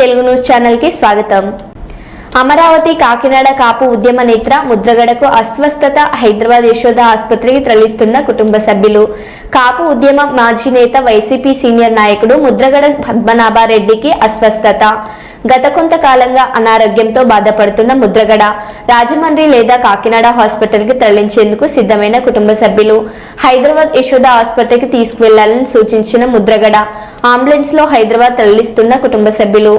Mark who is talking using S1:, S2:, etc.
S1: Telugu news channel కి స్వాగతం. అమరావతి కాకినాడ కాపు ఉద్యమ నేత్ర ముద్రగడకు అస్వస్థత. హైదరాబాద్ యశోద ఆసుపత్రికి తరలిస్తున్న కుటుంబ సభ్యులు. కాపు ఉద్యమ మాజీ నేత వైసీపీ సీనియర్ నాయకుడు ముద్రగడ పద్మనాభరెడ్డికి అస్వస్థత. గత కొంతకాలంగా అనారోగ్యంతో బాధపడుతున్న ముద్రగడ రాజమండ్రి లేదా కాకినాడ హాస్పిటల్కి తరలించేందుకు సిద్ధమైన కుటుంబ సభ్యులు హైదరాబాద్ యశోద ఆసుపత్రికి తీసుకువెళ్లాలని సూచించిన ముద్రగడ అంబులెన్స్ లో హైదరాబాద్ తరలిస్తున్న కుటుంబ సభ్యులు.